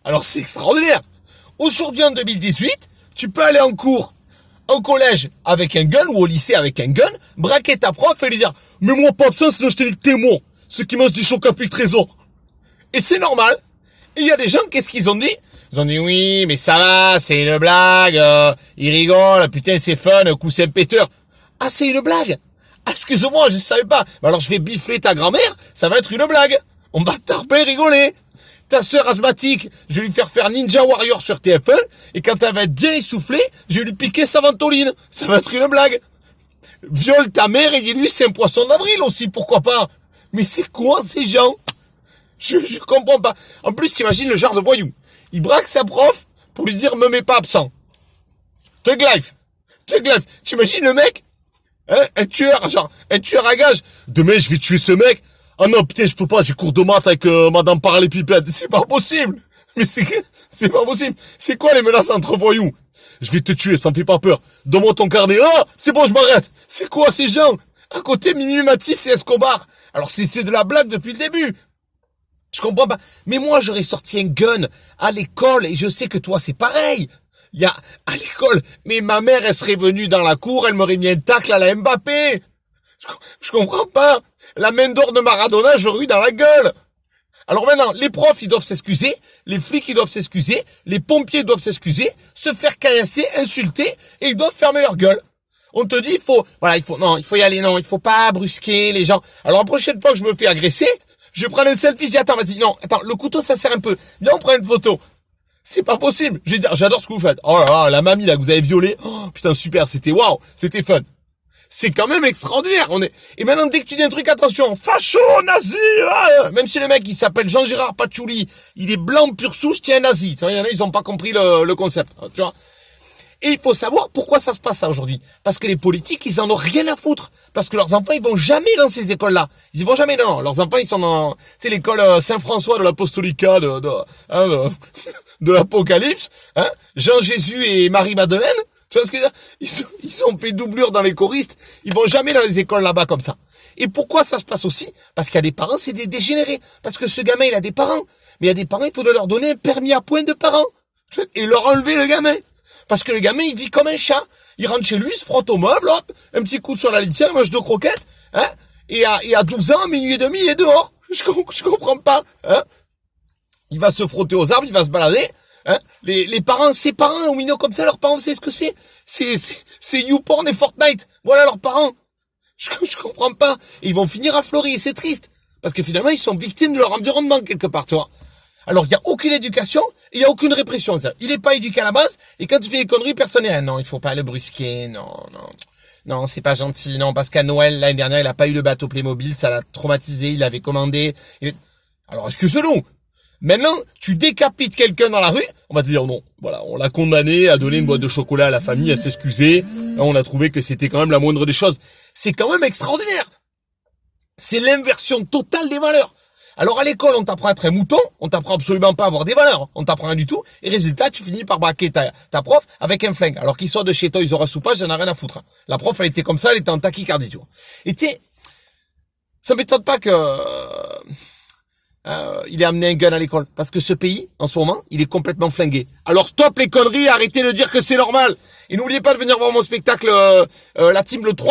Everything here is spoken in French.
Alors c'est extraordinaire. Aujourd'hui en 2018, tu peux aller en cours, au collège avec un gun ou au lycée avec un gun, braquer ta prof et lui dire « Mais moi pas absent sinon je te dis que t'es mort, ce qui mange du choc à plus le trésor. » Et c'est normal. Et il y a des gens, qu'est-ce qu'ils ont dit? Ils ont dit « Oui, mais ça va, c'est une blague, ils rigolent, putain c'est fun, coup c'est un péteur. » Ah c'est une blague? Ah, excuse-moi, je savais pas. Bah alors je vais bifler ta grand-mère, ça va être une blague. On va tarper et rigoler. Ta sœur asthmatique, je vais lui faire Ninja Warrior sur TF1, et quand elle va être bien essoufflée, je vais lui piquer sa ventoline. Ça va être une blague. Viole ta mère et dis-lui c'est un poisson d'avril aussi, pourquoi pas. Mais c'est quoi ces gens? Je comprends pas. En plus, t'imagines le genre de voyou. Il braque sa prof pour lui dire me mets pas absent. Thug life. T'imagines le mec? Hein, un tueur à gage. Demain, je vais tuer ce mec. Ah non, putain, je peux pas, j'ai cours de maths avec Madame Parallépipède. C'est pas possible. Mais c'est pas possible. C'est quoi les menaces entre voyous? Je vais te tuer, ça me fait pas peur. Donne-moi ton carnet. Ah, c'est bon, je m'arrête. C'est quoi ces gens? À côté, Mimi Matisse et Escobar. Alors c'est de la blague depuis le début. Je comprends pas. Mais moi, j'aurais sorti un gun à l'école et je sais que toi, c'est pareil. Il y a, à l'école, mais ma mère, elle serait venue dans la cour, elle m'aurait mis un tacle à la Mbappé. Je comprends pas. La main d'or de Maradona, j'aurais eu dans la gueule. Alors maintenant, les profs, ils doivent s'excuser, les flics, ils doivent s'excuser, les pompiers doivent s'excuser, se faire caillasser, insulter, et ils doivent fermer leur gueule. On te dit, il faut y aller, il faut pas brusquer les gens. Alors la prochaine fois que je me fais agresser, je prends un selfie, je dis, attends, vas-y, le couteau, ça sert un peu. Viens, on prend une photo. C'est pas possible. Je vais dire, j'adore ce que vous faites. Oh là là, la mamie, là, que vous avez violée. Oh, putain, super, c'était waouh, c'était fun. C'est quand même extraordinaire. Et maintenant, dès que tu dis un truc, attention, facho, nazi, même si le mec, il s'appelle Jean-Gérard Patchouli, il est blanc pur souche, tiens, nazi. Tu vois, il y en a, ils ont pas compris le concept, tu vois. Et il faut savoir pourquoi ça se passe ça aujourd'hui. Parce que les politiques, ils en ont rien à foutre. Parce que leurs enfants, ils vont jamais dans ces écoles-là. Ils vont jamais, non. Leurs enfants, ils sont dans, tu sais, l'école Saint-François de l'Apostolica de l'Apocalypse, hein. Jean-Jésus et Marie-Madeleine. Tu vois ce que je veux dire? Ils ont fait doublure dans les choristes. Ils vont jamais dans les écoles là-bas comme ça. Et pourquoi ça se passe aussi? Parce qu'il y a des parents, c'est des dégénérés. Parce que ce gamin, il a des parents. Mais il y a des parents, il faut leur donner un permis à point de parents. Et leur enlever le gamin. Parce que le gamin, il vit comme un chat. Il rentre chez lui, il se frotte au meuble, hop, un petit coup sur la litière, il mange 2 croquettes, hein. Et à 12 ans, à minuit et demi, il est dehors. Je comprends pas, hein. Il va se frotter aux arbres, il va se balader, hein. Les parents, ses parents, au minot comme ça, leurs parents, c'est ce que c'est. C'est YouPorn et Fortnite. Voilà leurs parents. Je comprends pas. Et ils vont finir à Fleury, et c'est triste. Parce que finalement, ils sont victimes de leur environnement, quelque part, tu vois. Alors, il n'y a aucune éducation, et il n'y a aucune répression. Il n'est pas éduqué à la base, et quand tu fais des conneries, personne n'est, non, il faut pas le brusquer, non, c'est pas gentil, non, parce qu'à Noël, l'année dernière, il a pas eu le bateau Playmobil, ça l'a traumatisé, il l'avait commandé. Alors, excuse-nous. Maintenant, tu décapites quelqu'un dans la rue, on va te dire non. Voilà, on l'a condamné à donner une boîte de chocolat à la famille, à s'excuser. On a trouvé que c'était quand même la moindre des choses. C'est quand même extraordinaire. C'est l'inversion totale des valeurs. Alors à l'école, on t'apprend à être un mouton, on t'apprend absolument pas à avoir des valeurs, on t'apprend rien du tout, et résultat, tu finis par braquer ta prof avec un flingue. Alors qu'il sort de chez Toys R Us ou pas, j'en ai rien à foutre. La prof, elle était comme ça, elle était en tachycardie, tu vois. Et tu sais, ça m'étonne pas que il ait amené un gun à l'école, parce que ce pays, en ce moment, il est complètement flingué. Alors stop les conneries, arrêtez de dire que c'est normal. Et n'oubliez pas de venir voir mon spectacle, la team le 3 novembre.